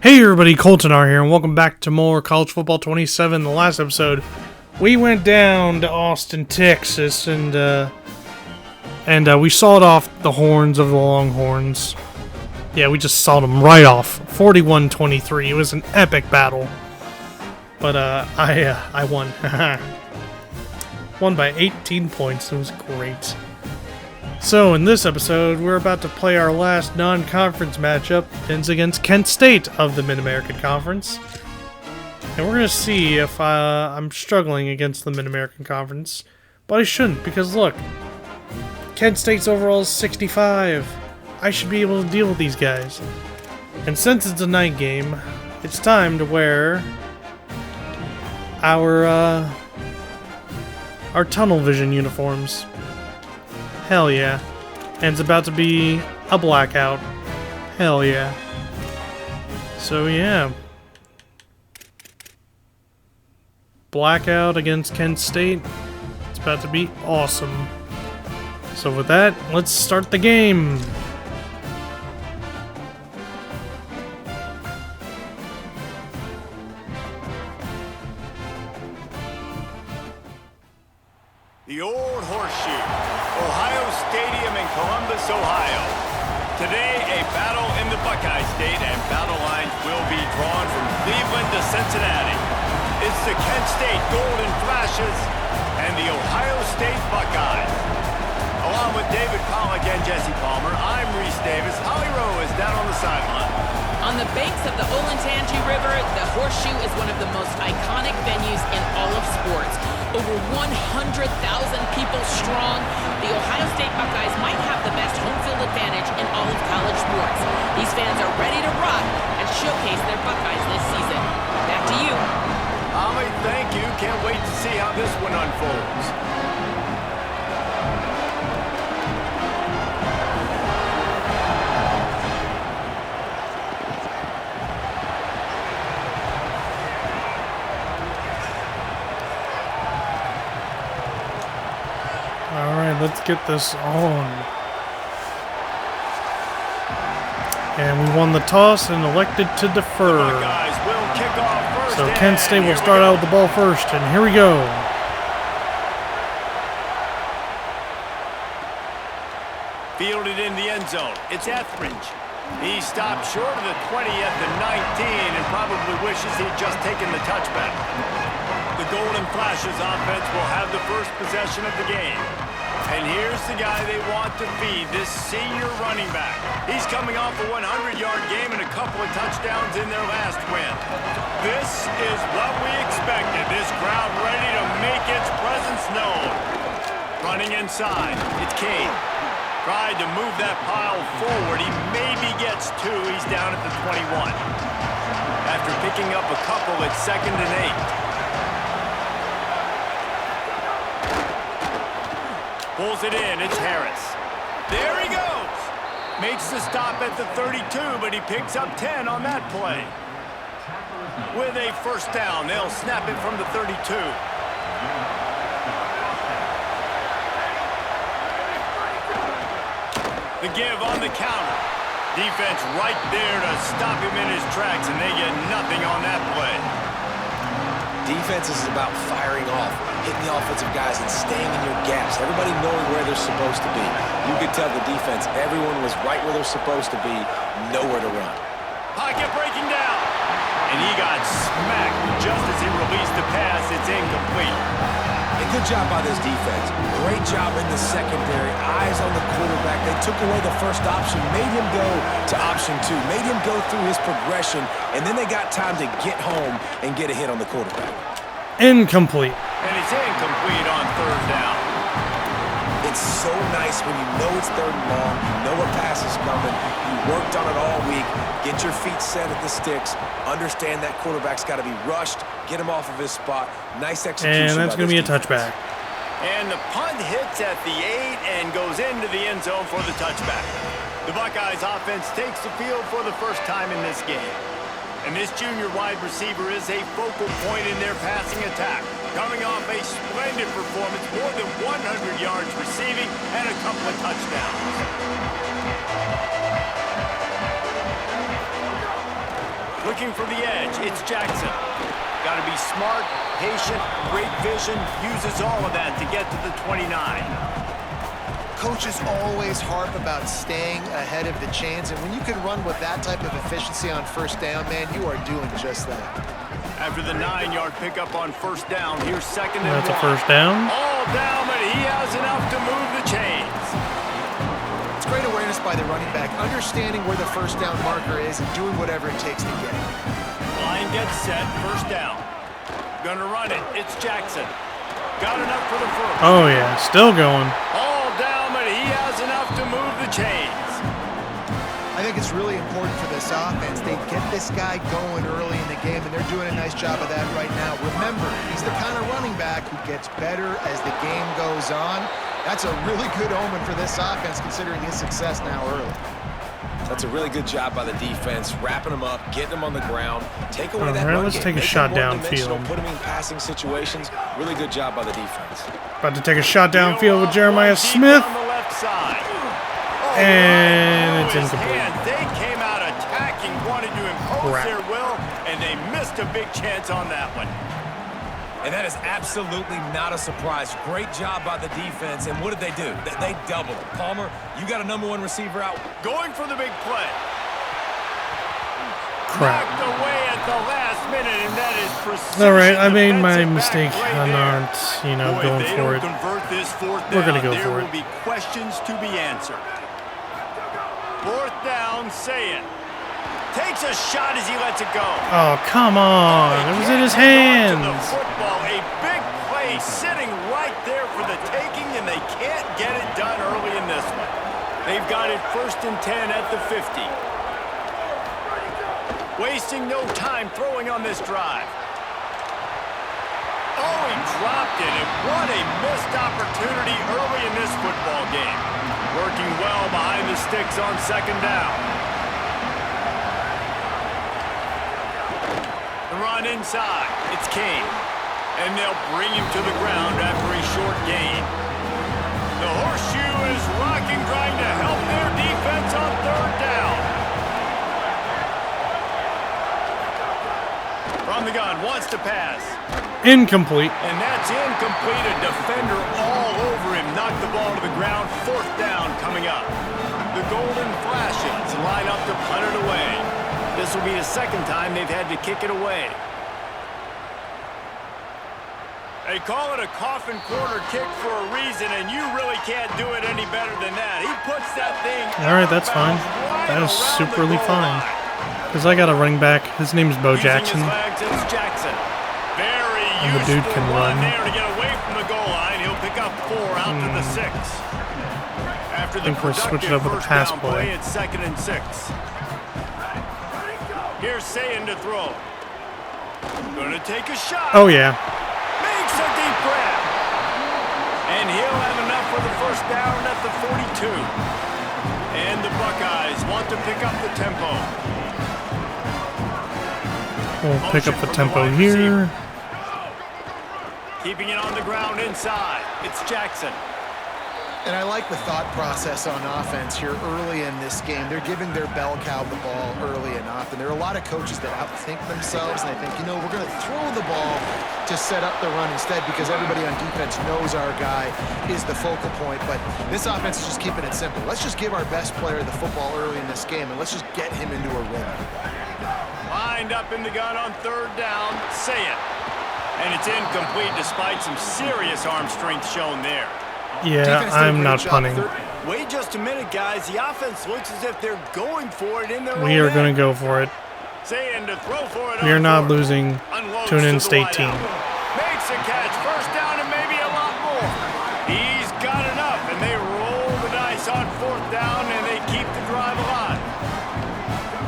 Hey everybody, Colton R here, and welcome back to more College Football 27. The last episode, we went down to Austin, Texas, and we sawed off the horns of the Longhorns. Yeah, we just sawed them right off, 41-23. It was an epic battle, but I won. Won by 18 points. It was great. So, in this episode, we're about to play our last non-conference matchup. It's against Kent State of the Mid-American Conference. And we're going to see if I'm struggling against the Mid-American Conference. But I shouldn't, because look, Kent State's overall is 65. I should be able to deal with these guys. And since it's a night game, it's time to wear our tunnel vision uniforms. Hell yeah. And it's about to be a blackout. Hell yeah. So yeah. Blackout against Kent State. It's about to be awesome. So with that, let's start the game. The old horseshoe, Ohio Stadium in Columbus, Ohio. Today, a battle in the Buckeye State, and battle lines will be drawn from Cleveland to Cincinnati. It's the Kent State Golden Flashes and the Ohio State Buckeyes. Along with David Pollack and Jesse Palmer, I'm Reese Davis. Holly Rowe is down on the sideline. On the banks of the Olentangy River, the Horseshoe is one of the most iconic venues in all of sports. Over 100,000 people strong, the Ohio State Buckeyes might have the best home field advantage in all of college sports. These fans are ready to rock and showcase their Buckeyes this season. Back to you. Holly, thank you. Can't wait to see how this one unfolds. Alright, let's get this on. And we won the toss and elected to defer. So Kent State will start out with the ball first, and here we go. Fielded in the end zone. It's Etheridge. He stopped short of the 20 at the 19 and probably wishes he'd just taken the touchback. The Golden Flashes offense will have the first possession of the game. And here's the guy they want to feed, this senior running back. He's coming off a 100-yard game and a couple of touchdowns in their last win. This is what we expected. This crowd ready to make its presence known. Running inside, it's Cade. Tried to move that pile forward. He maybe gets two. He's down at the 21. After picking up a couple, it's 2nd and 8. Pulls it in, it's Harris. There he goes! Makes the stop at the 32, but he picks up 10 on that play. With a first down, they'll snap it from the 32. The give on the counter. Defense right there to stop him in his tracks, and they get nothing on that play. Defense is about firing off, hitting the offensive guys and staying in your gaps. Everybody knowing where they're supposed to be. You could tell the defense, everyone was right where they're supposed to be, nowhere to run. Pocket breaking down. And he got smacked just as he released the pass. It's incomplete. A good job by this defense. Great job in the secondary. Eyes on the quarterback. They took away the first option, made him go to option 2, made him go through his progression, and then they got time to get home and get a hit on the quarterback. Incomplete. And it's incomplete on 3rd down. It's so nice when you know it's 3rd and long, you know a pass is coming, you worked on it all week, get your feet set at the sticks, understand that quarterback's got to be rushed, get him off of his spot. Nice execution. And that's going to be a touchback. And the punt hits at the 8 and goes into the end zone for the touchback. The Buckeyes offense takes the field for the first time in this game. And this junior wide receiver is a focal point in their passing attack. Coming off a splendid performance, more than 100 yards receiving and a couple of touchdowns. Looking for the edge, it's Jackson. Got to be smart, patient, great vision, uses all of that to get to the 29. Coaches always harp about staying ahead of the chains, and when you can run with that type of efficiency on first down, man, you are doing just that. After the 9-yard pickup on first down, here's second and That's a 1. first down. All down, but he has enough to move the chains. It's great awareness by the running back, understanding where the first down marker is and doing whatever it takes to get it. Line gets set, first down. Gonna run it, it's Jackson. Got enough for the first. Oh, yeah, still going. All down, but he has enough to move the chains. I think it's really important for this offense. They get this guy going early in the game, and they're doing a nice job of that right now. Remember, he's the kind of running back who gets better as the game goes on. That's a really good omen for this offense, considering his success now early. That's a really good job by the defense, wrapping them up, getting them on the ground, take away that All right, run let's game, take a make shot them one-dimensional, downfield. put them in passing situations. Really good job by the defense. About to take a shot downfield with Jeremiah Smith. On the left side. And it's his incomplete. hand. They came out attacking, wanted to impose Crap. their will, and they missed a big chance on that one. And that is absolutely not a surprise. Great job by the defense. And what did they do? They doubled it. Palmer, you got a #1 receiver out. Going for the big play. Crap. Knocked away at the last minute, and that is precision. All right, I made my defensive mistake back on there. not, you know, Boy, going if they for don't it. convert this fourth We're gonna down, go there for will it. be questions to be answered. Fourth down, say it. Takes a shot as he lets it go. Oh, come on. It was in his To the hands. football, a big play sitting right there for the taking, and they can't get it done early in this one. They've got it 1st and 10 at the 50. Wasting no time throwing on this drive. Oh, he dropped it, and what a missed opportunity early in this football game. Working well behind the sticks on 2nd down. The run inside, it's Kane. And they'll bring him to the ground after a short gain. The horseshoe is rocking, trying to help their defense on 3rd down. From the gun, wants to pass. Incomplete. And that's incomplete. A defender all over him. Knocked the ball to the ground. 4th down coming up. The Golden Flashes line up to punt it away. This will be the 2nd time they've had to kick it away. They call it a coffin corner kick for a reason, and you really can't do it any better than that. He puts that thing. All right, that's fine. That is superly fine. Because I got a running back. His name's Bo Jackson. Jackson. Very And the dude useful can run. there to get away from the goal line. He'll pick up 4 out to the 6. After the think we'll switch it productive up with a first pass down play. It's 2nd and 6. Here's Sayin to throw. Gonna take a shot. Oh, yeah. Makes a deep grab. And he'll have enough for the first down at the 42. And the Buckeyes want to pick up the tempo. We'll pick up the tempo here. Keeping it on the ground inside. It's Jackson. And I like the thought process on offense here early in this game. They're giving their bell cow the ball early enough, and there are a lot of coaches that outthink themselves, and they think, you know, we're going to throw the ball to set up the run instead because everybody on defense knows our guy is the focal point. But this offense is just keeping it simple. Let's just give our best player the football early in this game, and let's just get him into a rhythm. Lined up in the gun on 3rd down. Say it. And it's incomplete despite some serious arm strength shown there. Yeah, I'm not punting. Wait just a minute, guys. The offense looks as if they're going for it in their We are going to go for it. Saying to throw for it. We are not losing to an in-state team. Makes a catch. First down and maybe a lot more. He's got enough, and they roll the dice on 4th down, and they keep the drive alive.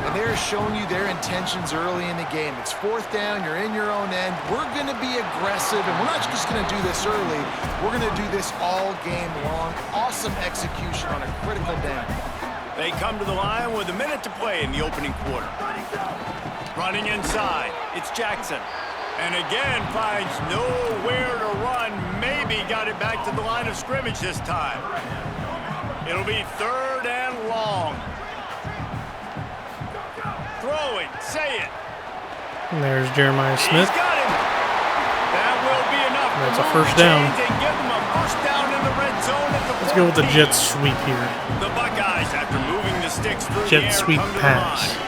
And they're showing you their intentions early in the game. It's 4th down, you're in your own end. We're going to be aggressive, and we're not just going to do this early. We're going to do this all game long. Awesome execution on a critical down. They come to the line with a minute to play in the opening quarter. Running inside, it's Jackson. And again finds nowhere to run. Maybe got it back to the line of scrimmage this time. It'll be 3rd and long. Throwing, say it. And there's Jeremiah Smith. He's got him. That will be enough. That's a to first move the down. chains and give them a first down in the red zone at the Let's go with the 14. jet sweep here. The Buckeyes, after moving the sticks through the Jet air, sweep come to the pass. line.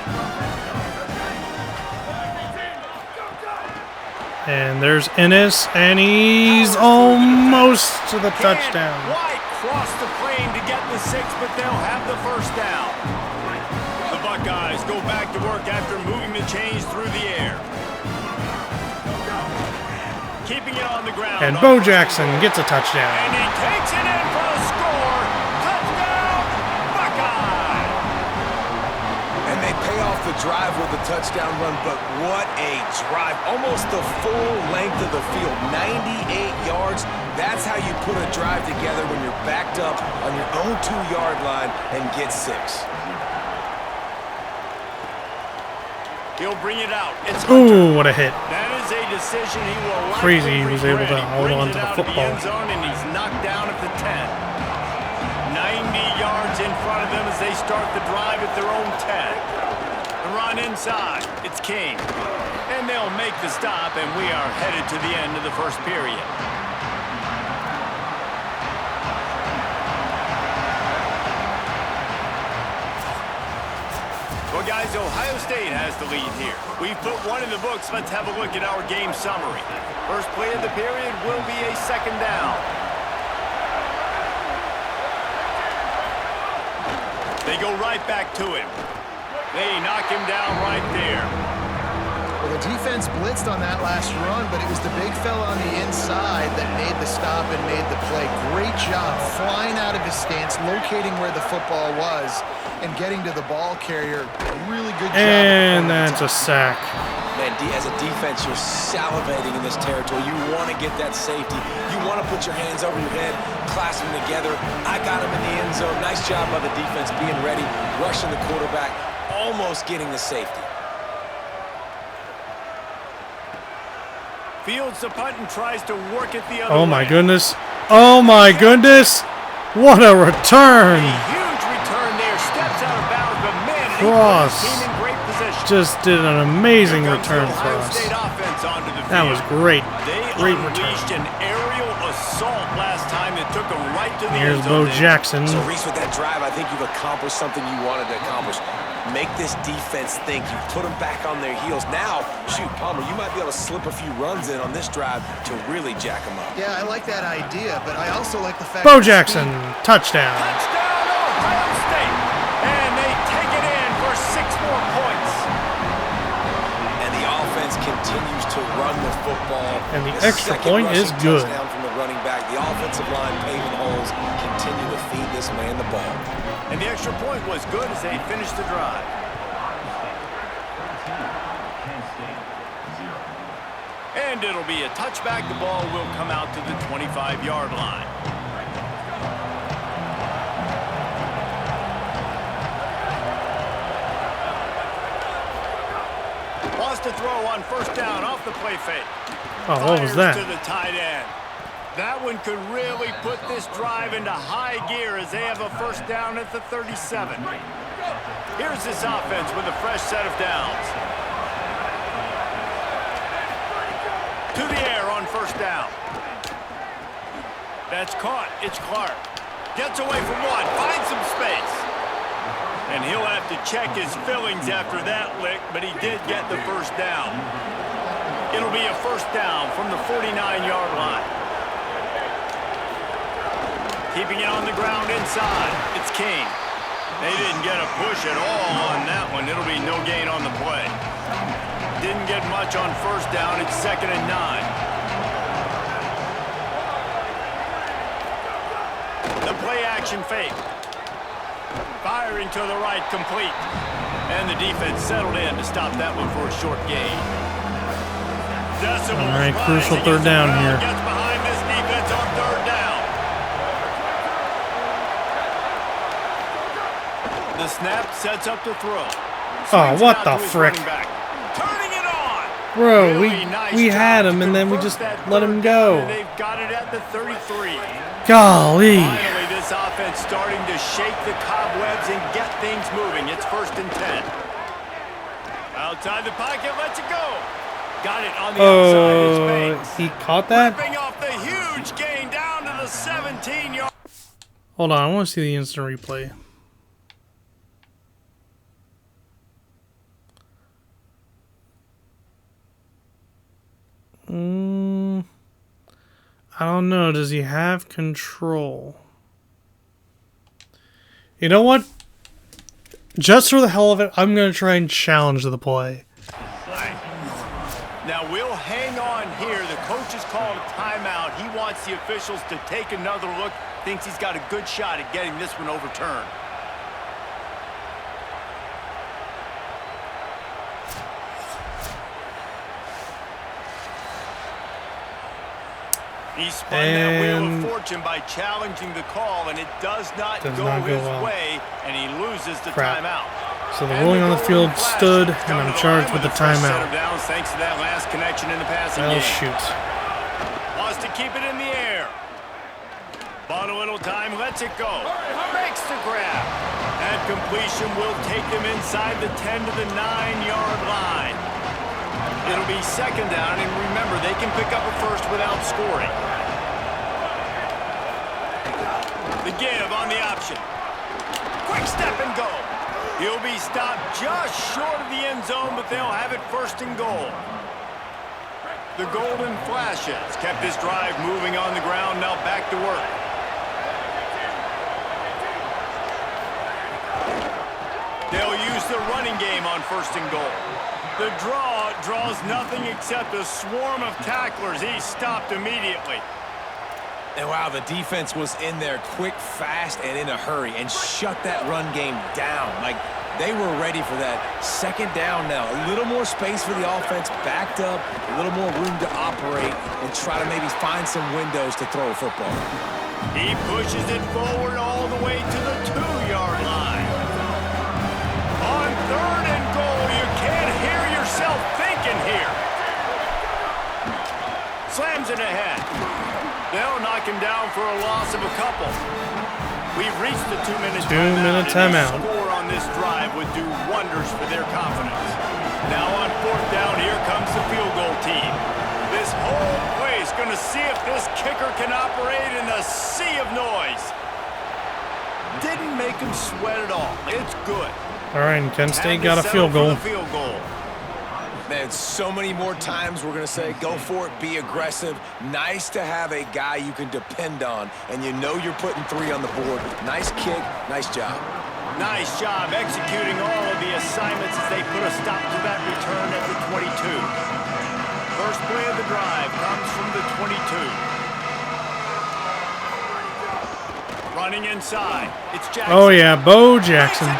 And there's Ennis, and he's almost to the touchdown. White crossed the plane to get the 6, but they'll have the first down. The Buckeyes go back to work after moving the chains through the air. Keeping it on the ground. And Bo Jackson gets a touchdown. And he takes it in for the score. Touchdown, Buckeye! And they pay off the drive with a touchdown run, but what a drive. Almost the full length of the field, 98 yards. That's how you put a drive together when you're backed up on your own 2-yard line and get 6. He'll bring it out. It's Ooh, what a hit. That is a decision he will likely Crazy he was able to regret. He hold brings on it to the out of football. end zone, and he's knocked down at the 10. 90 yards in front of them as they start the drive at their own 10. The run inside. It's King. And they'll make the stop, and we are headed to the end of the first period. Well, guys, Ohio State has the lead here. We've put one in the books. Let's have a look at our game summary. First play of the period will be a second down. They go right back to him. They knock him down right there. Well, the defense blitzed on that last run, but it was the big fella on the inside that made the stop and made the play. Great job flying out of his stance, locating where the football was, and getting to the ball carrier. Really good job. And that's a sack. Man, as a defense, you're salivating in this territory. You want to get that safety. You want to put your hands over your head, clasp them together. I got him in the end zone. Nice job by the defense being ready, rushing the quarterback, almost getting the safety. Fields the punt and tries to work it the other Oh way. my goodness. Oh my goodness. What a return. A huge return there. Steps out of bounds, but man, he Cross. put his team in great position. Just did an amazing Here comes the return for Ohio us. State offense onto the That field. was great. They Great unleashed return. an aerial assault last time that took them right to the Here's end Bo zone. Jackson. So, Reese, with that drive, I think you've accomplished something you wanted to accomplish. Make this defense think. You put them back on their heels. Now, shoot, Palmer, you might be able to slip a few runs in on this drive to really jack them up. Yeah, I like that idea, but I also like the fact Bo that Jackson, touchdown. Touchdown, Ohio State. And they take it in for 6 more points. And the offense continues to run the football. And the The extra second point is rushing good. touchdown from the running back. The offensive line paving holes. Continue to feed this man the ball. And the extra point was good as they finished the drive. And it'll be a touchback. The ball will come out to the 25-yard line. Lost a throw on first down off the play fake. Oh, what was Fires that? to the tight end. That one could really put this drive into high gear as they have a first down at the 37. Here's this offense with a fresh set of downs. To the air on first down. That's caught. It's Clark. Gets away from one. Finds some space. And he'll have to check his fillings after that lick, but he did get the first down. It'll be a first down from the 49-yard line. Keeping it on the ground inside. It's King. They didn't get a push at all on that one. It'll be no gain on the play. Didn't get much on first down. It's 2nd and 9. The play action fake. Firing to the right, complete. And the defense settled in to stop that one for a short gain. Decibels All right, rise crucial against third the down crowd. here. Gets behind this defense on third down. The snap sets up the throw. Oh, Swings it what out the to his frick? running back. Turning it on. Bro, Really nice we job had to him, and then we convert just that let third him down, go. and they've got it at the 33. Golly. Finally, this offense starting to shake the cobwebs and get things moving. It's 1st and 10. Well, Outside the pocket, lets it go. Got it on the outside. It's he caught that? ripping off the huge gain down to the 17-yard. Hold on, I want to see the instant replay. I don't know. Does he have control? You know what? Just for the hell of it, I'm going to try and challenge the play. Now we'll hang on here. The coach has called a timeout. He wants the officials to take another look. Thinks he's got a good shot at getting this one overturned. He spun that wheel of fortune by challenging the call, and it does not go his way, and he loses the timeout. So the ruling on the field stood, and I'm charged with the timeout. Thanks to that last connection in the passing Well, game. shoot. Wants to keep it in the air. Bought a little time, lets it go. Makes the grab. That completion will take him inside the 10 to the 9-yard line. It'll be second down, and remember, they can pick up a first without scoring. The give on the option. Quick step and go. He'll be stopped just short of the end zone, but they'll have it first and goal. The golden flashes kept this drive moving on the ground. Now back to work. They'll use the running game on first and goal. The draw draws nothing except a swarm of tacklers. He's stopped immediately. And wow, the defense was in there quick, fast, and in a hurry and shut that run game down. Like, they were ready for that. Second down now. A little more space for the offense, backed up, a little more room to operate and try to maybe find some windows to throw a football. He pushes it forward all the way to the 2-yard line. On third and goal, you can't hear yourself thinking here. Slams it ahead. They'll knock him down for a loss of a couple. We've reached the 2-minute timeout. A score on this drive would do wonders for their confidence. Now on fourth down, here comes the field goal team. This whole place going to see if this kicker can operate in the sea of noise. Didn't make him sweat at all. It's good. All right, and Kent State got a field goal. Man, so many more times we're going to say, go for it, be aggressive. Nice to have a guy you can depend on, and you know you're putting 3 on the board. Nice kick, nice job. Nice job executing all of the assignments as they put a stop to that return at the 22. First play of the drive comes from the 22. Running inside. It's Jackson. Oh, yeah, Bo Jackson.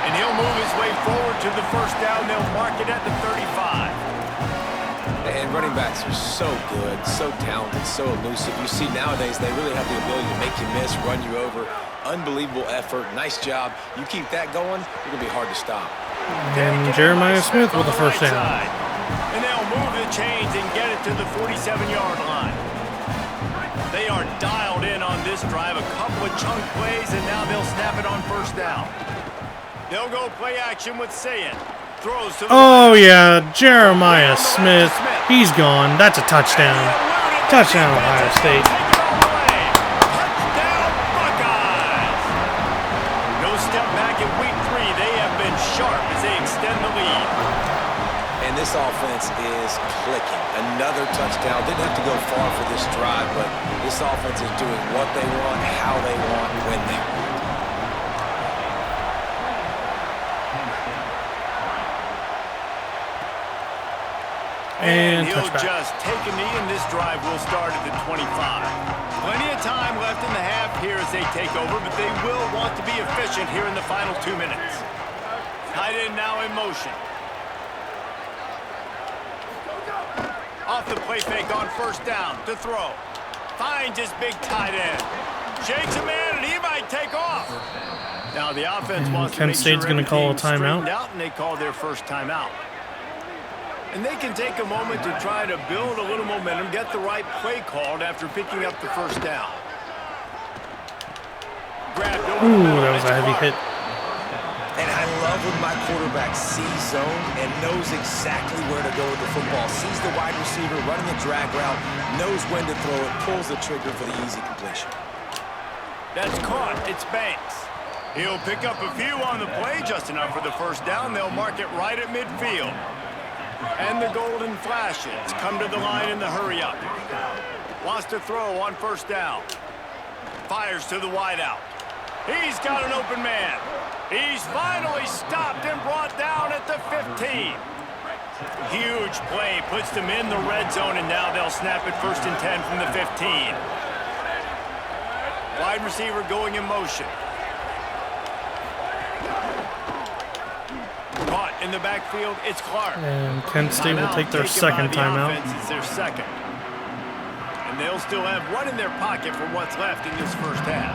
And he'll move his way forward to the first down. They'll mark it at the 35. And running backs are so good, so talented, so elusive. You see nowadays they really have the ability to make you miss, run you over. Unbelievable effort. Nice job. You keep that going, it's going to be hard to stop. And Jeremiah Smith with the first down. And they'll move the chains and get it to the 47-yard line. They are dialed in on this drive. A couple of chunk plays, and now they'll snap it on first down. They'll go play action with Sayin. Throws to the oh, yeah, Jeremiah Smith. He's gone. That's a touchdown. Touchdown, Ohio State. Touchdown, Buckeyes. No step back in week 3. They have been sharp as they extend the lead. And this offense is clicking. Another touchdown. Didn't have to go far for this drive, but this offense is doing what they want, how they want, when they want. And he'll just take a knee, and this drive will start at the 25. Plenty of time left in the half here as they take over, but they will want to be efficient here in the final 2 minutes. Tight end now in motion. Off the play fake on first down to throw. Finds his big tight end. Shakes a man, and he might take off. Now the offense wants to make Kent State's going to call a timeout. And they call their first timeout. And they can take a moment to try to build a little momentum, get the right play called after picking up the first down. Grabbed over Ooh, that was a heavy hit. And I love when my quarterback sees zone and knows exactly where to go with the football. Sees the wide receiver running the drag route, knows when to throw it, pulls the trigger for the easy completion. That's caught. It's Banks. He'll pick up a few on the play, just enough for the first down. They'll mark it right at midfield. And the golden flashes come to the line in the hurry-up. Wants to throw on first down. Fires to the wideout. He's got an open man. He's finally stopped and brought down at the 15. Huge play, puts them in the red zone, and now they'll snap it 1st and 10 from the 15. Wide receiver going in motion. Caught in the backfield, it's Clark. And Kent State will take their second timeout. It's their second. And they'll still have one in their pocket for what's left in this first half.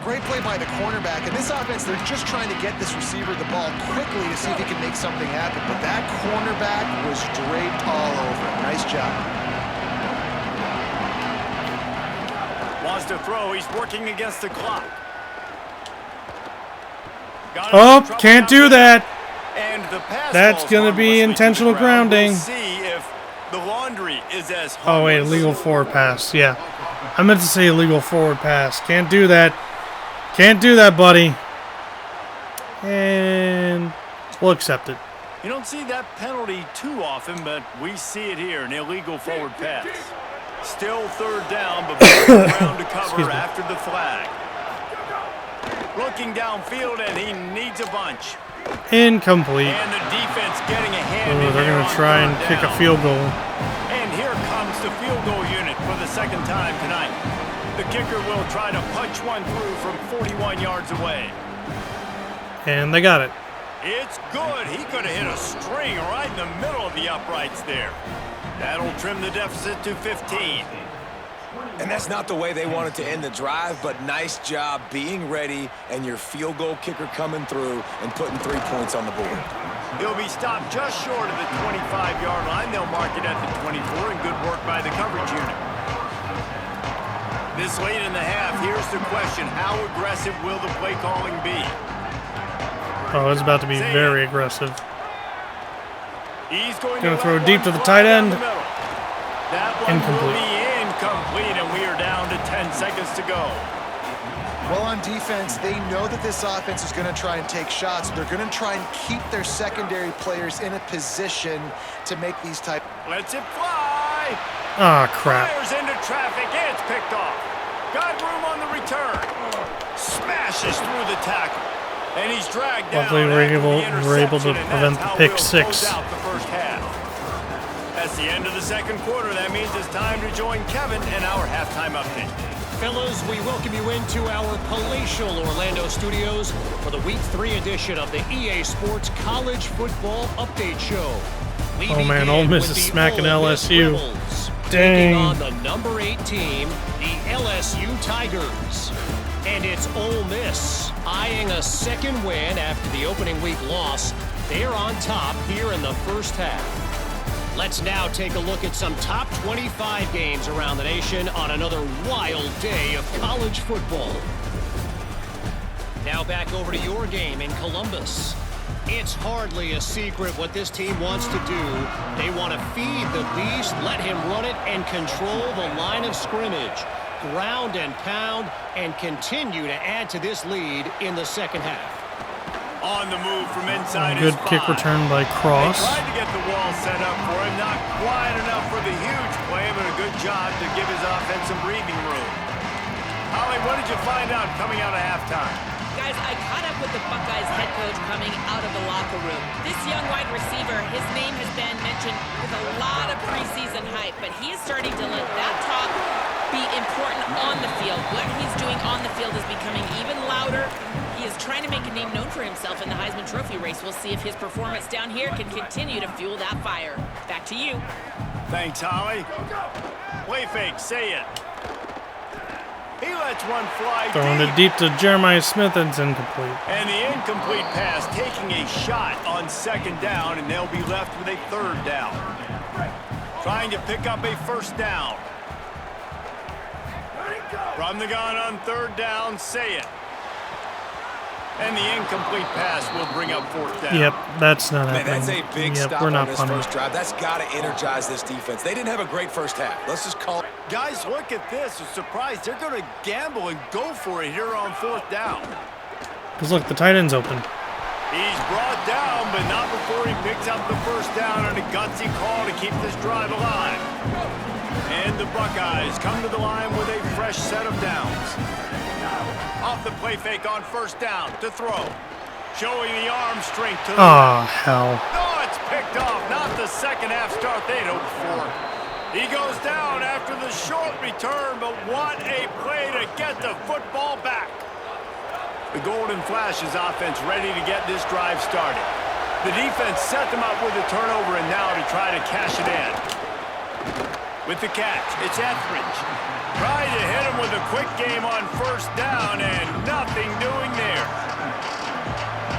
Great play by the cornerback. In this offense, they're just trying to get this receiver the ball quickly to see if he can make something happen. But that cornerback was draped all over. Nice job. Wants to throw. He's working against the clock. Oh, can't do that. And the pass That's going to be intentional grounding. We'll see if the laundry is as Oh, wait, illegal forward pass. Yeah. I meant to say illegal forward pass. Can't do that. Can't do that, buddy. And we'll accept it. You don't see that penalty too often, but we see it here, an illegal forward pass. Still third down, but ground to cover after the flag. Looking downfield, and he needs a bunch. Incomplete. And the defense getting a hand in They're there going to try and kick a field goal. And here comes the field goal unit for the second time tonight. The kicker will try to punch one through from 41 yards away. And they got it. It's good. He could have hit a string right in the middle of the uprights there. That'll trim the deficit to 15. And that's not the way they wanted to end the drive, but nice job being ready and your field goal kicker coming through and putting 3 points on the board. He'll be stopped just short of the 25-yard line. They'll mark it at the 24, and good work by the coverage unit. This late in the half, here's the question. How aggressive will the play calling be? Oh, it's about to be very aggressive. He's going to throw deep to the tight end. That one Incomplete. will be incomplete, and we are down to 10 seconds to go. Well, on defense, they know that this offense is going to try and take shots. They're going to try and keep their secondary players in a position to make these type. Lets it fly. Ah, crap. Fires into traffic. It's picked off. Got room on the return. Smashes through the tackle. And he's dragged down. Luckily, we're able to prevent the pick six. Out the first half. That's the end of the second quarter. That means it's time to join Kevin and our halftime update. Fellas, we welcome you into our palatial Orlando studios for the Week 3 edition of the EA Sports College Football Update Show. We Oh man, Ole Miss is smacking LSU. Rebels, Dang. taking on the number 8 team, the LSU Tigers. And it's Ole Miss eyeing a second win after the opening week loss. They're on top here in the first half. Let's now take a look at some top 25 games around the nation on another wild day of college football. Now back over to your game in Columbus. It's hardly a secret what this team wants to do. They want to feed the beast, let him run it, and control the line of scrimmage. Ground and pound, and continue to add to this lead in the second half. On the move from inside Good his kick five. return by Cross. They tried to get the wall set up for him. Not quite enough for the huge play, but a good job to give his offense some breathing room. Holly, what did you find out coming out of halftime? Guys, I caught up with the Buckeyes head coach coming out of the locker room. This young wide receiver, his name has been mentioned with a lot of preseason hype, but he is starting to let that talk be important on the field. What he's doing on the field is becoming even louder. He is trying to make a name known for himself in the Heisman Trophy race. We'll see if his performance down here can continue to fuel that fire. Back to you. Thanks, Holly. Play fake, say it. He lets one fly Throwing it deep to Jeremiah Smith, and it's incomplete. And the incomplete pass taking a shot on second down, and they'll be left with a third down. Trying to pick up a first down. From the gun on third down, say it. And the incomplete pass will bring up 4th down. Yep, that's not happening. Man, that's a big stop we're on not this punting. first drive. That's got to energize this defense. They didn't have a great first half. Let's just call it. Guys, look at this. I'm surprised they're going to gamble and go for it here on 4th down. Because look, the tight end's open. He's brought down, but not before he picks up the 1st down on a gutsy call to keep this drive alive. And the Buckeyes come to the line with a fresh set of downs. Off the play fake on 1st down to throw. Showing the arm strength to the Oh, hell. No, it's picked off. Not the second half start they'd hoped for. He goes down after the short return, but what a play to get the football back. The Golden Flash's offense ready to get this drive started. The defense set them up with a turnover and now to try to cash it in. With the catch, it's Etheridge. Trying to hit him with a quick game on 1st down and nothing doing there.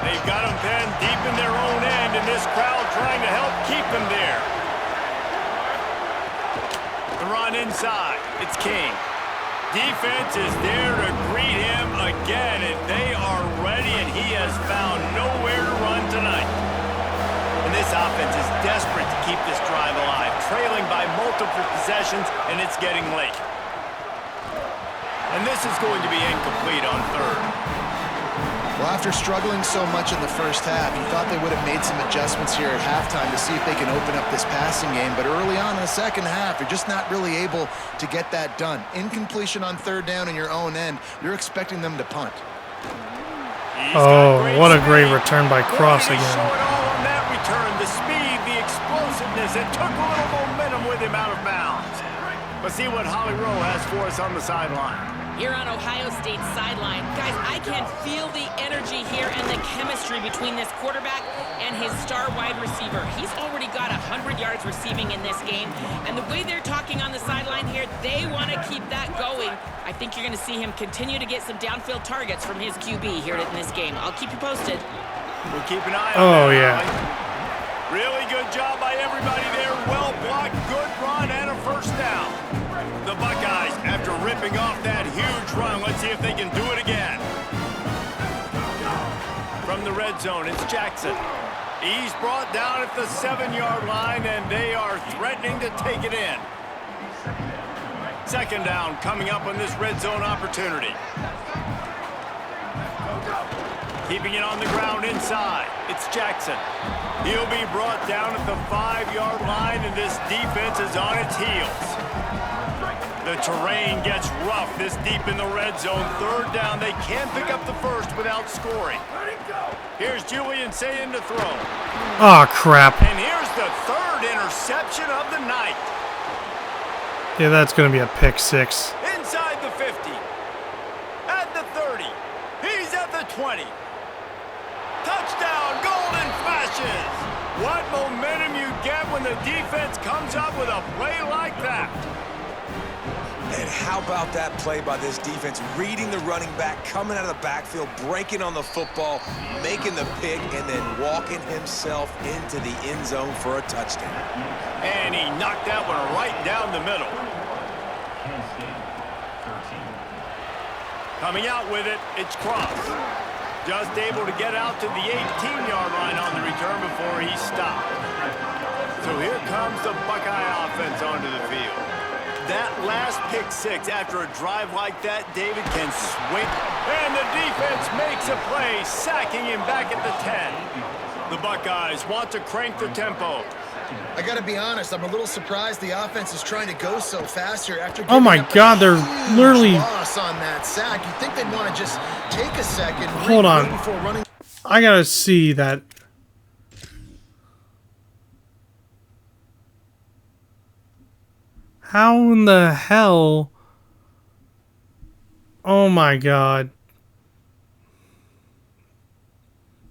They've got him pinned deep in their own end, and this crowd trying to help keep him there. The run inside. It's King. Defense is there to greet him again, and they are ready, and he has found nowhere to run tonight. And this offense is desperate to keep this drive alive, trailing by multiple possessions, and it's getting late. And this is going to be incomplete on 3rd. Well, after struggling so much in the first half, you thought they would have made some adjustments here at halftime to see if they can open up this passing game. But early on in the second half, you're just not really able to get that done. Incompletion on 3rd down in your own end, you're expecting them to punt. Oh, what a great return by Cross again. Showing all on that return, the speed, the explosiveness. It took a little momentum with him out of bounds. Let's see what Holly Rowe has for us on the sideline. Here on Ohio State's sideline, guys, I can feel the energy here and the chemistry between this quarterback and his star wide receiver. He's already got 100 yards receiving in this game, and the way they're talking on the sideline here, they want to keep that going. I think you're going to see him continue to get some downfield targets from his QB here in this game. I'll keep you posted. We'll keep an eye on that. Oh, yeah. Really good job by everybody there. Well blocked, good run, and a 1st down. The Buckeyes, after ripping off that huge run, let's see if they can do it again. From the red zone, it's Jackson. He's brought down at the 7-yard line, and they are threatening to take it in. 2nd down coming up on this red zone opportunity. Keeping it on the ground inside, it's Jackson. He'll be brought down at the 5-yard line, and this defense is on its heels. The terrain gets rough this deep in the red zone. 3rd down, they can't pick up the 1st without scoring. Here's Julian saying to throw. Oh, crap. And here's the 3rd interception of the night. Yeah, that's going to be a pick 6. Inside the 50. At the 30. He's at the 20. Touchdown, Golden Flashes. What momentum you get when the defense comes up with a play like that. And how about that play by this defense? Reading the running back, coming out of the backfield, breaking on the football, making the pick, and then walking himself into the end zone for a touchdown. And he knocked that one right down the middle. Coming out with it, it's Cross. Just able to get out to the 18-yard line on the return before he stopped. So here comes the Buckeye offense onto the field. That last pick 6 after a drive like that, David can swing. And the defense makes a play, sacking him back at the 10. The Buckeyes want to crank the tempo. I got to be honest, I'm a little surprised the offense is trying to go so fast here after Oh my God, they're literally loss on that sack. You think they'd want to just take a second, hold on. before running. I gotta see that. How in the hell? Oh my God.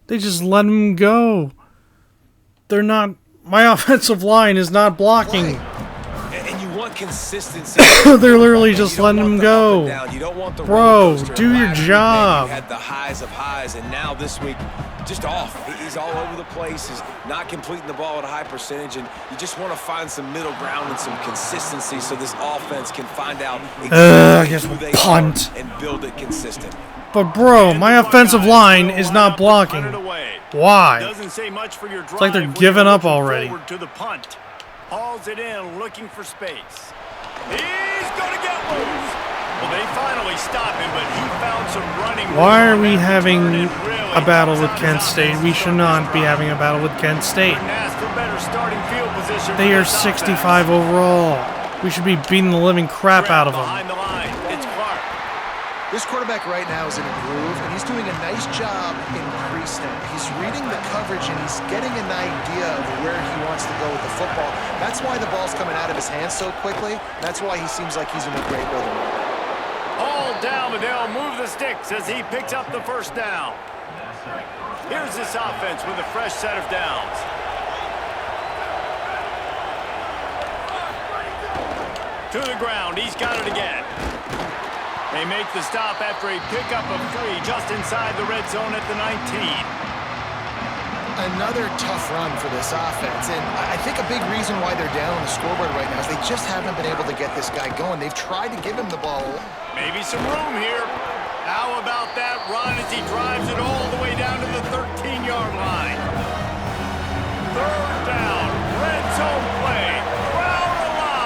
They just let him go. They're not. My offensive line is not blocking. And you want consistency. They're literally just letting him go. You don't want the Bro, do your job. You had the highs of highs, and now this week, just off. He's all over the place. He's not completing the ball at a high percentage, and you just want to find some middle ground and some consistency so this offense can find out exactly who they are and build it consistent. But bro, my offensive line is not blocking. Why? Doesn't say much for your drive. It's like they're giving up already. To the punt. Hauls it in, looking for space. He's gonna get loose. Well, they finally stopped him, but he found some running. Why are we having a battle with Kent State? We should not be having a battle with Kent State. They are 65 overall. We should be beating the living crap out of them. This quarterback right now is in a groove, and he's doing a nice job in pre-snap. He's reading the coverage, and he's getting an idea of where he wants to go with the football. That's why the ball's coming out of his hands so quickly. That's why he seems like he's in a great rhythm. All down, but they'll move the sticks as he picks up the first down. Here's this offense with a fresh set of downs. To the ground, he's got it again. They make the stop after a pickup of 3 just inside the red zone at the 19. Another tough run for this offense, and I think a big reason why they're down on the scoreboard right now is they just haven't been able to get this guy going. They've tried to give him the ball. Maybe some room here. How about that run as he drives it all the way down to the 13-yard line? Third down, red zone play. Crowd alive.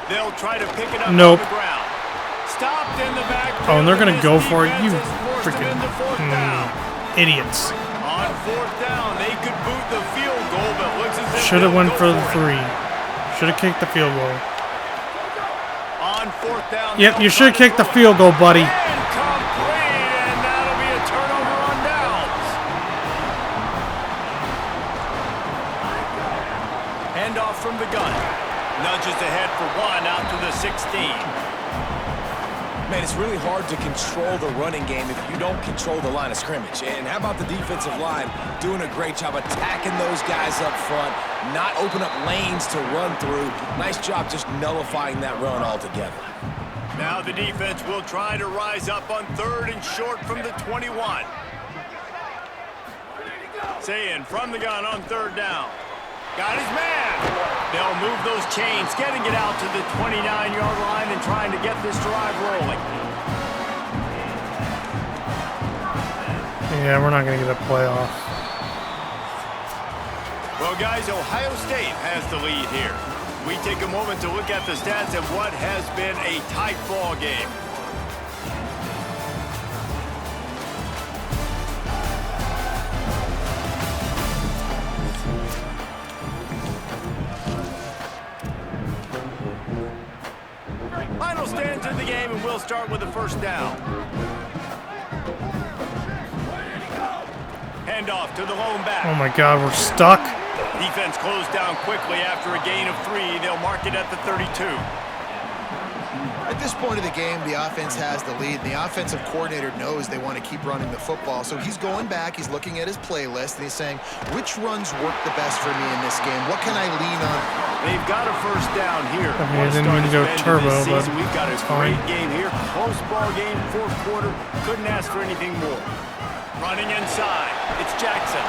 They'll try to pick it up on the ground. Stopped in the back. Oh, and they're going to go for it. You freaking idiots. On fourth down, they could boot the field goal, but looks as if should have went for the 3. Should have kicked the field goal. On fourth down. Yep, you should have kicked the field goal, buddy. Incomplete, and that'll be a turnover on downs. Handoff from the gun. Nudges ahead for 1 out to the 16. Man, it's really hard to control the running game if you don't control the line of scrimmage. And how about the defensive line doing a great job attacking those guys up front, not open up lanes to run through. Nice job just nullifying that run altogether. Now the defense will try to rise up on 3rd and short from the 21. Saying from the gun on 3rd down. Got his man. They'll move those chains, getting it out to the 29-yard line and trying to get this drive rolling. Yeah, we're not going to get a playoff. Well, guys, Ohio State has the lead here. We take a moment to look at the stats of what has been a tight ball game. Final stands in the game, and we'll start with the first down. Handoff to the lone back. Oh my God, we're stuck. Defense closed down quickly after a gain of 3. They'll mark it at the 32. At this point of the game, the offense has the lead. The offensive coordinator knows they want to keep running the football. So he's going back, he's looking at his playlist, and he's saying, which runs work the best for me in this game? What can I lean on? They've got a first down here. I didn't mean to go turbo, but we've got a fine. great game here. Close ball game, 4th quarter. Couldn't ask for anything more. Running inside, it's Jackson.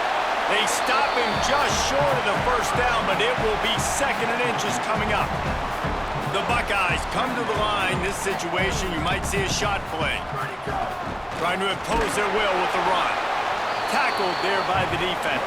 They stop him just short of the first down, but it will be 2nd and inches coming up. The Buckeyes come to the line. This situation, you might see a shot play. Trying to impose their will with the run. Tackled there by the defense.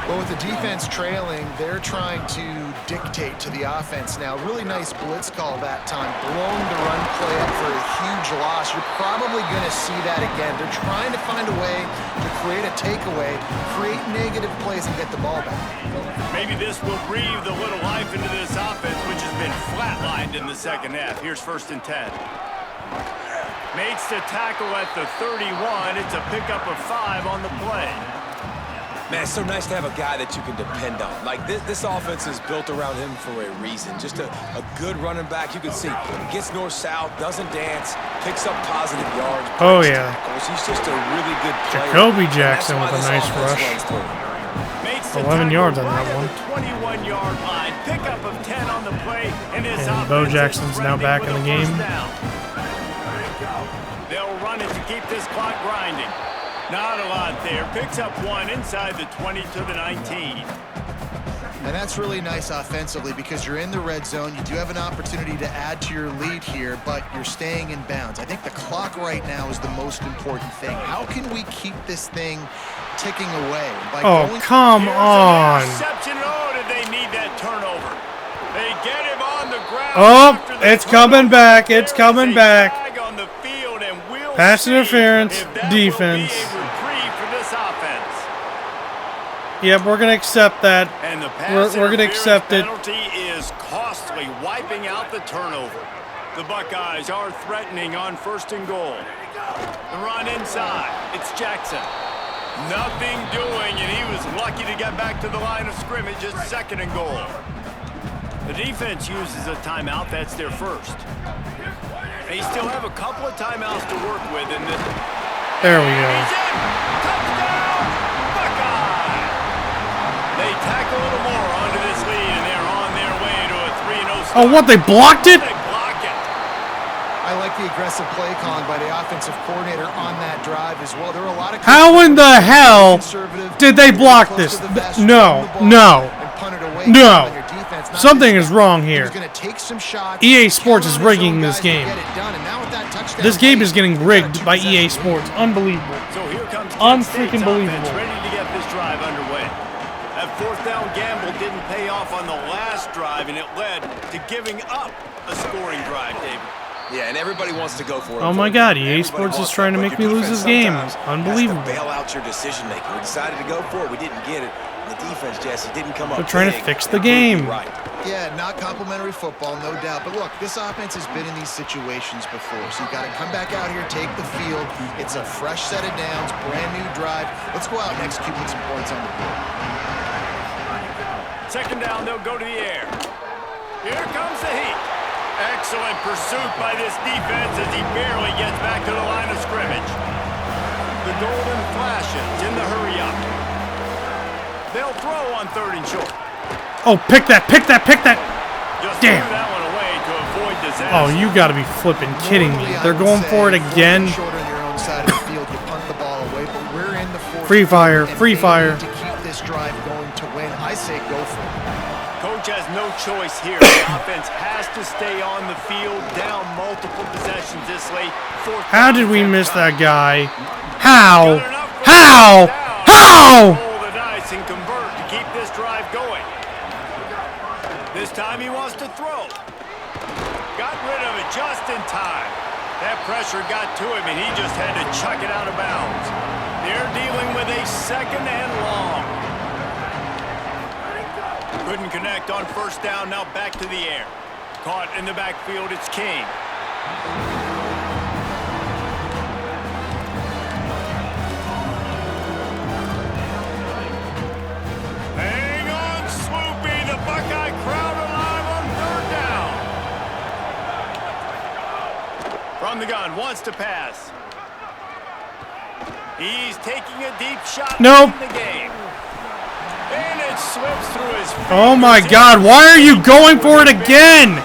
Well, with the defense trailing, they're trying to dictate to the offense now. Really nice blitz call that time. Blowing the run play up for a huge loss. You're probably going to see that again. They're trying to find a way to create a takeaway, create negative plays, and get the ball back. Maybe this will breathe a little life into this offense, which has been flatlined in the second half. Here's 1st and 10. Makes the tackle at the 31. It's a pickup of 5 on the play. Man, it's so nice to have a guy that you can depend on. Like, this offense is built around him for a reason. Just a good running back. You can see he gets north-south, doesn't dance, picks up positive yards. Oh, yeah. Tackles. He's just a really good player. Jacoby Jackson with a nice rush. 11 yards on that one. 21-yard line. Pickup of 10 on the play. And Bo Jackson's now back in the game. They'll run it to keep this clock grinding. Not a lot there. Picks up 1 inside the 20 to the 19. And that's really nice offensively because you're in the red zone. You do have an opportunity to add to your lead here, but you're staying in bounds. I think the clock right now is the most important thing. How can we keep this thing ticking away? Oh, come on. Interception. Oh, did they need that turnover? They get him on the ground. Oh, it's coming back. It's coming back. On the field, and we'll pass interference, defense. Yep, we're going to accept that. And the we're going to accept it. Penalty is costly, wiping out the turnover. The Buckeyes are threatening on 1st and goal. The run inside. It's Jackson. Nothing doing, and he was lucky to get back to the line of scrimmage. It's 2nd and goal. The defense uses a timeout. That's their first. They still have a couple of timeouts to work with in this. There we go. Touchdown, Buckeye! They tack a little more onto this lead, and they're on their way to a 3-0 start. Oh, what? They blocked it? They block it. I like the aggressive play calling by the offensive coordinator on that drive as well. There were a lot of how in the hell did they block this? No. Something is wrong here. EA Sports is rigging this game. This game is getting rigged by EA Sports. Unbelievable. So here comes Unfreaking believable. ready to get this drive underway. That 4th down gamble didn't pay off on the last drive, and it led to giving up a scoring drive, David. Yeah, and everybody wants to go for it. Oh my God, EA Sports is trying to make me lose this game. Unbelievable. Bail out your decision making. We decided to go for it. We didn't get it. The defense, Jesse, didn't come up. They're trying to fix the game. Right. Yeah, not complimentary football, no doubt. But look, this offense has been in these situations before. So you got to come back out here, take the field. It's a fresh set of downs, brand new drive. Let's go out and execute with some points on the board. 2nd down, they'll go to the air. Here comes the heat. Excellent pursuit by this defense as he barely gets back to the line of scrimmage. The golden flashes in the hurry-up. They'll throw on 3rd and short. Oh, pick that. Just Damn. threw that one away to avoid disaster. Oh, you got to be flipping kidding me. They're going for it again. Short on your own side of the field, you punt the ball away, but we're in the 4th. Free fire. To keep this drive going to win, I say go for it. Coach has no choice here. The offense has to stay on the field, down multiple possessions this late. How did we miss that guy? How? Roll the dice and convert to keep this drive going. This time he wants to throw. Got rid of it just in time. That pressure got to him, and he just had to chuck it out of bounds. They're dealing with a 2nd and long. Couldn't connect on 1st down, now back to the air. Caught in the backfield, it's King. Hang on, Swoopy, the Buckeye crowd alive on 3rd down. From the gun, wants to pass. He's taking a deep shot Nope. in the game. And it slips through his fingers. Oh my God, why are you going for it again?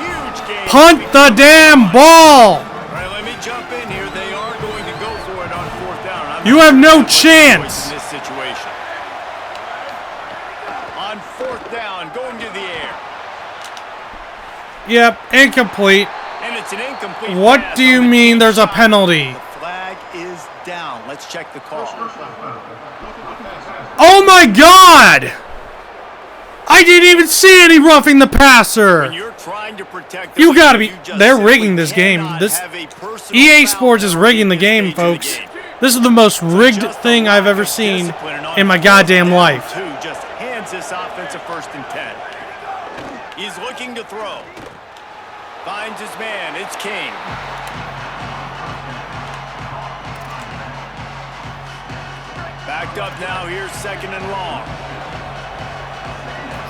Punt the damn ball. All right, let me jump in here. They are going to go for it on 4th down. You have no chance. In this situation. On 4th down, going to the air. Yep, incomplete. And it's an incomplete What pass do you on the mean deep there's a shot. penalty? The flag is down. Let's check the call. Oh my God! I didn't even see any roughing the passer. When you're trying to protect the You lead, gotta be. you just They're simply rigging this game. cannot This have a personal EA foul Sports is rigging the penalty game, at this stage of folks. the game. This is the most rigged Just a thing lack I've ever of seen discipline, and on in my 4th goddamn down, life. 2 just hands this offense a 1st and 10. He's looking to throw. Finds his man. It's King. Backed up now. Here's 2nd and long.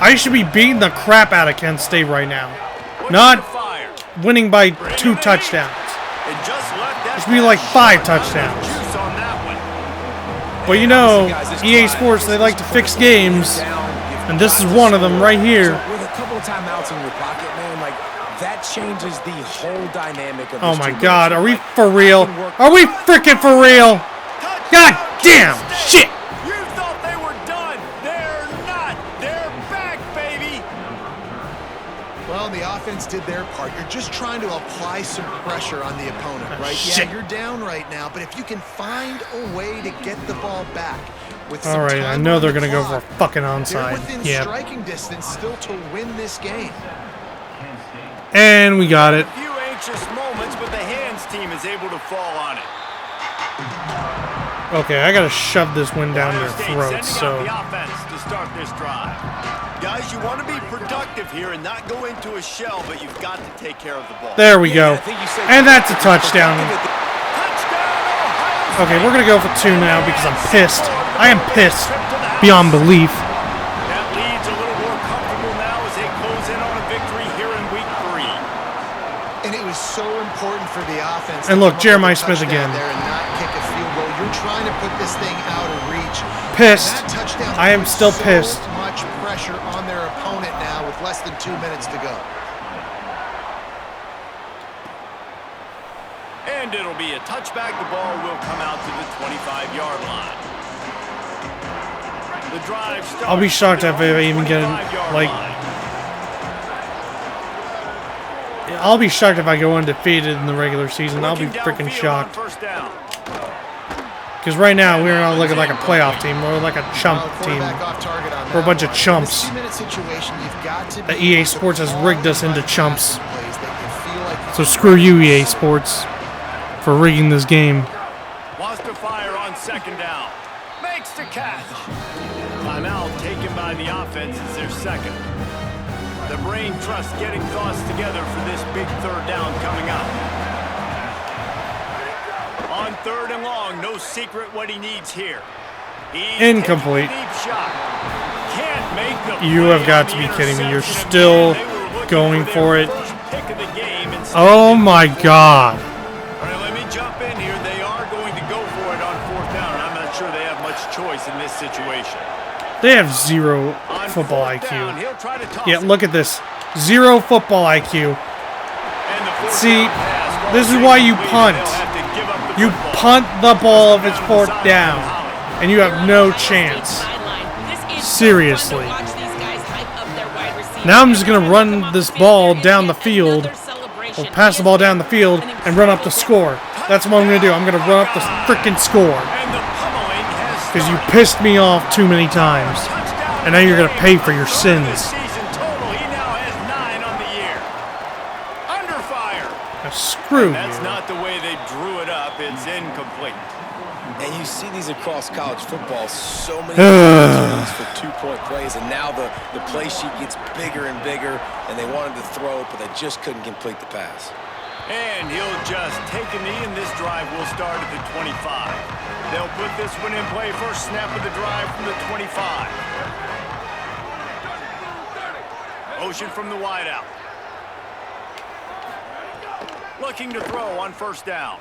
I should be beating the crap out of Kent State right now. Looking Not to fire. winning by Bring 2 him in. touchdowns. And just let that It should be like pass 5 short. Not enough touchdowns. juice on that one. But you know, EA Sports, they like to fix games. And this is one of them right here. So with a couple of timeouts in your pocket, man, like that changes the whole dynamic of Oh this my two-minute God, drive. are we for real? Are we freaking for real? God damn, shit! You thought they were done. They're not. They're back, baby. just trying to apply some pressure on the opponent, right? Shit. Yeah, you're down right now, but if you can find a way to get the ball back with some All right, I time know on they're the going to go for a clock, fucking they're onside. within Yeah. striking distance still to win this game. And we got it. A few anxious moments, but the hands team is able to fall on it. Okay, I got to shove this one down Ohio their State throats, sending so... out the offense to start this drive. Guys, you want to be productive here and not go into a shell, but you've got to take care of the ball. There we go. And that's a touchdown. Okay, we're going to go for 2 now because I'm pissed. I am pissed beyond belief. That lead's a little more comfortable now as they close in on a victory here in week 3. And it was so important for the offense. And to look, come up Jeremiah with a Smith touchdown again. there and not kick a field goal. You're trying to put this thing out of reach. Pissed. That touchdown I am puts still so pissed. much pressure on their opponent now with less than 2 minutes to go. And it'll be a touchback. The ball will come out to the 25-yard line. The drive starts. I'll be shocked if I even get, like... I'll be shocked if I go undefeated in the regular season. I'll be freaking shocked. Because right now, we're not looking like a playoff team. We're like a chump team. We're a bunch of chumps. The EA Sports has rigged us into chumps. So screw you, EA Sports, for rigging this game. Wants to fire on 2nd down. Makes the catch. Timeout taken by the offense as their 2nd. The brain trust getting thoughts together for this big 3rd down coming up. On 3rd and long, no secret what he needs here. He's Incomplete. taking a deep shot. Can't make the You play have got on to the be kidding me. You're interception. still They were looking going their for it. first pick of the game and Oh my god. all right, let me jump in here. They are going to go for it on 4th down. I'm not sure they have much choice in this situation. They have 0 On football 4th down, IQ. he'll try to toss Yeah, it. look at this. 0 football IQ. And the 4th See, down pass, well, this is they why you complete it. punt. They'll have to give up the You football. punt the ball if it's 4th down, and you have no chance. Seriously. Now I'm just going to run this ball down the field, or pass the ball down the field, and run up the score. That's what I'm going to do. I'm going to run up the freaking score. And the pummeling has Because you pissed me off too many times. touchdown. And now you're going to pay for your This sins. season total, he now has 9 on the year. Under fire. Now, screw That's you. not the way they drew it up. It's incomplete. And you see these across college football, so many opportunities for 2-point plays, and now the play sheet gets bigger and bigger, and they wanted to throw it, but they just couldn't complete the pass. And he'll just take a knee, and this drive will start at the 25. They'll put this one in play. First snap of the drive from the 25. Motion from the wideout. Looking to throw on 1st down.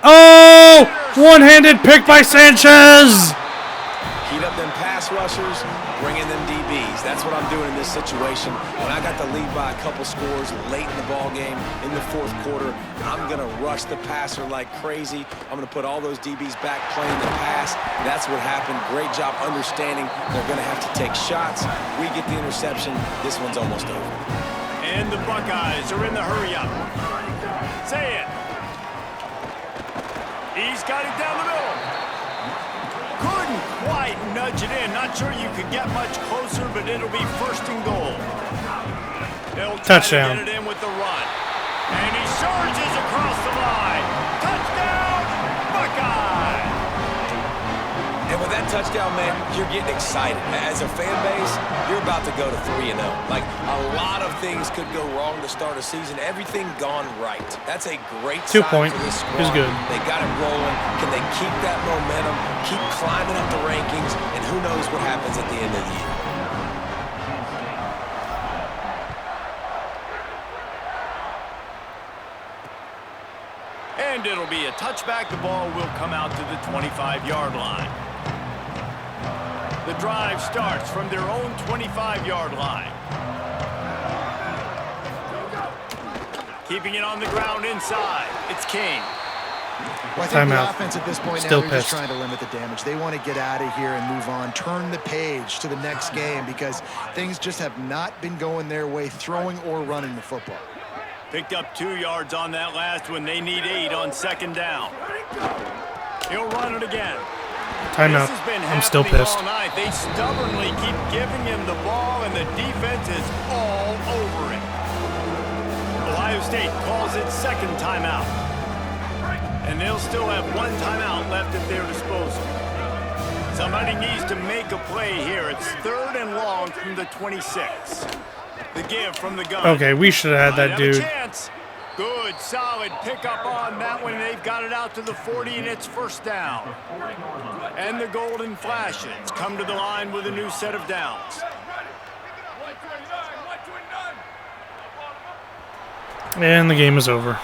Oh! One-handed pick by Sanchez! Heat up them pass rushers, bring in them DBs. That's what I'm doing in this situation. When I got the lead by a couple scores late in the ball game, in the 4th quarter, I'm going to rush the passer like crazy. I'm going to put all those DBs back playing the pass. That's what happened. Great job understanding they're going to have to take shots. We get the interception. This one's almost over. And the Buckeyes are in the hurry-up. Say it. He's got it down the middle. Couldn't quite nudge it in. Not sure you could get much closer, but it'll be 1st and goal. They'll try Touchdown. to get it in with the run. And he surges across the line. Touchdown, Buckeye! And with that touchdown, man, you're getting excited. As a fan base, you're about to go to 3-0. Like, a lot of things could go wrong to start a season. Everything gone right. That's a great 2 sign point for this squad. is good. They got it rolling. Can they keep that momentum, keep climbing up the rankings, and who knows what happens at the end of the year. And it'll be a touchback. The ball will come out to the 25-yard line. The drive starts from their own 25-yard line. Keeping it on the ground inside. It's King. Well, I think the Timeout. offense at this point Still now, they're just pissed. trying to limit the damage. They want to get out of here and move on, turn the page to the next game because things just have not been going their way, throwing or running the football. Picked up 2 yards on that last one. They need 8 on 2nd down. He'll run it again. Timeout. This has been I'm still happening pissed. all night. They stubbornly keep giving him the ball, and the defense is all over it. Ohio State calls it 2nd timeout. And they'll still have 1 timeout left at their disposal. Somebody needs to make a play here. It's 3rd and long from the 26. The give from the gun. Okay, we should have had that Might have a dude. chance. Good, solid pickup on that one. They've got it out to the 40, and it's 1st down. And the Golden Flashes come to the line with a new set of downs. And the game is over.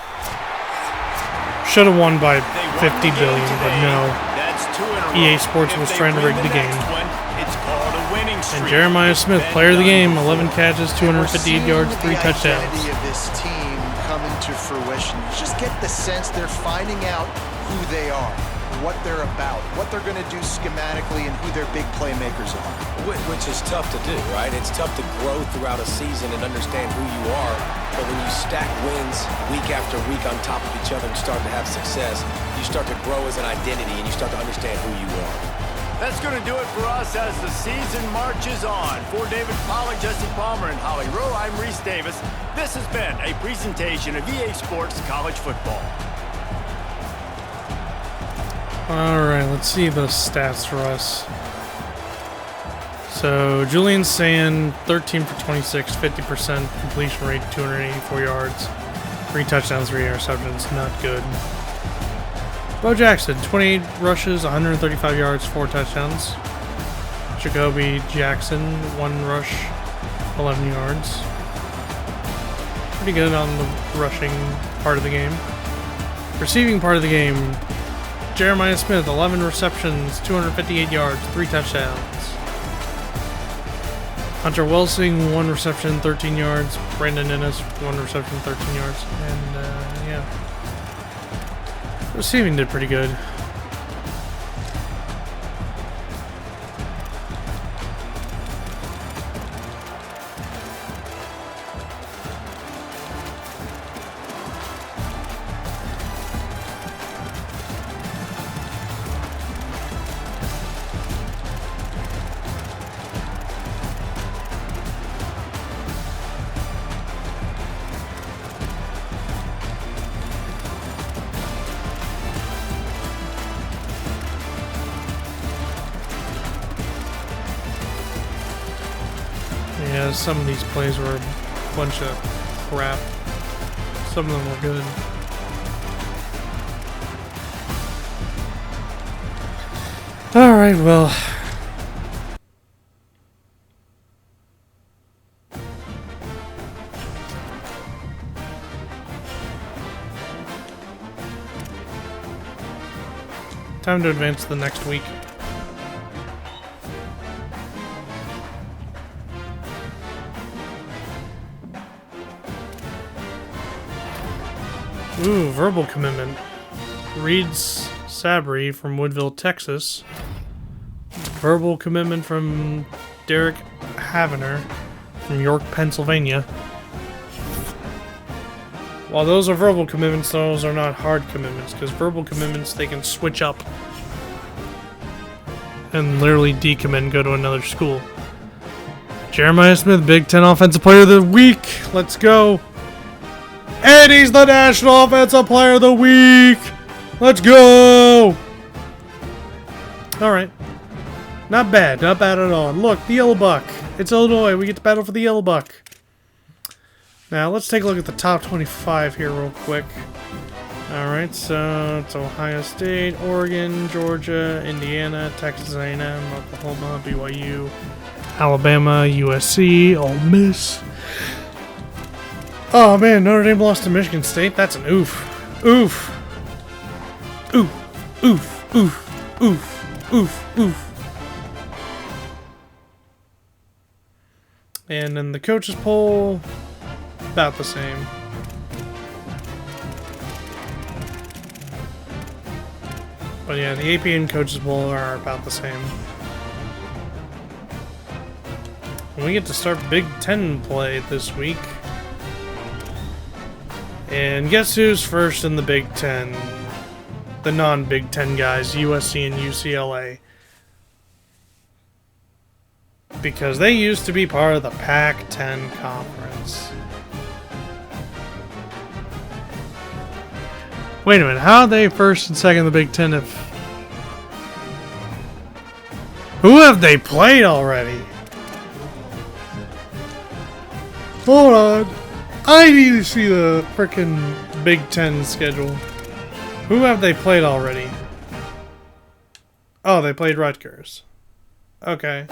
Should have won by 50 billion, but no. That's 2 in a row. EA Sports If was they trying to win rig the game. next one, it's called a winning streak. And Jeremiah Smith, player of the game, 11 catches, 258 yards, 3 The touchdowns. identity of this team coming to fruition. You just get the sense they're finding out who they are, what they're about, what they're going to do schematically, and who their big playmakers are. Which is tough to do, right? It's tough to grow throughout a season and understand who you are. But when you stack wins week after week on top of each other and start to have success, you start to grow as an identity and you start to understand who you are. That's going to do it for us as the season marches on. For David Pollack, Jesse Palmer, and Holly Rowe, I'm Reese Davis. This has been a presentation of EA Sports College Football. Alright, let's see the stats for us. So, Julian Sand, 13 for 26, 50% completion rate, 284 yards, 3 touchdowns, 3 interceptions, not good. Bo Jackson, 28 rushes, 135 yards, 4 touchdowns. Jacoby Jackson, 1 rush, 11 yards. Pretty good on the rushing part of the game. Receiving part of the game, Jeremiah Smith, 11 receptions, 258 yards, 3 touchdowns. Hunter Welsing, 1 reception, 13 yards. Brandon Ennis, 1 reception, 13 yards. And, yeah. Receiving did pretty good. Yeah, some of these plays were a bunch of crap. Some of them were good. Alright, well. Time to advance to the next week. Ooh, verbal commitment. Reeds Sabry from Woodville, Texas. Verbal commitment from Derek Havener from York, Pennsylvania. While those are verbal commitments, those are not hard commitments, because verbal commitments, they can switch up and literally decommit and go to another school. Jeremiah Smith, Big Ten Offensive Player of the Week. Let's go. And he's the National Offensive Player of the Week. Let's go. Alright. Not bad. Not bad at all. And look, the Yellow Buck. It's Illinois. We get to battle for the Yellow Buck. Now, let's take a look at the top 25 here real quick. Alright, so it's Ohio State, Oregon, Georgia, Indiana, Texas A&M, Oklahoma, BYU, Alabama, USC, Ole Miss. Oh man, Notre Dame lost to Michigan State. That's an oof. Oof. Oof. Oof. Oof. Oof. Oof. Oof. And then the coaches poll, about the same. But yeah, the AP and Coaches Bowl are about the same. We get to start Big Ten play this week. And guess who's first in the Big Ten? The non-Big Ten guys, USC and UCLA. Because they used to be part of the Pac-10 conference. Wait a minute, how are they first and second in the Big Ten if... Who have they played already? Hold on. I need to see the frickin' Big Ten schedule. Who have they played already? Oh, they played Rutgers. Okay.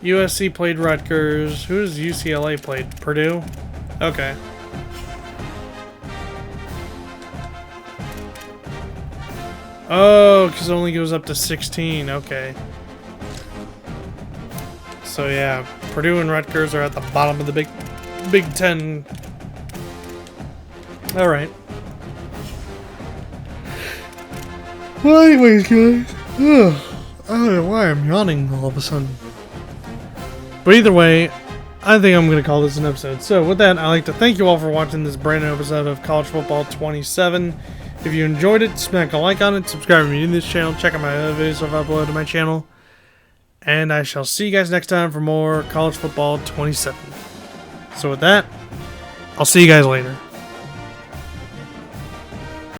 USC played Rutgers. Who does UCLA played? Purdue? Okay. Oh, because it only goes up to 16. Okay. So yeah, Purdue and Rutgers are at the bottom of the Big Ten. All right. Well, anyways, guys. I don't know why I'm yawning all of a sudden. But either way, I think I'm going to call this an episode. So with that, I'd like to thank you all for watching this brand new episode of College Football 27. If you enjoyed it, smack a like on it, subscribe if you're new to this channel, check out my other videos I've uploaded to my channel. And I shall see you guys next time for more College Football 27. So with that, I'll see you guys later.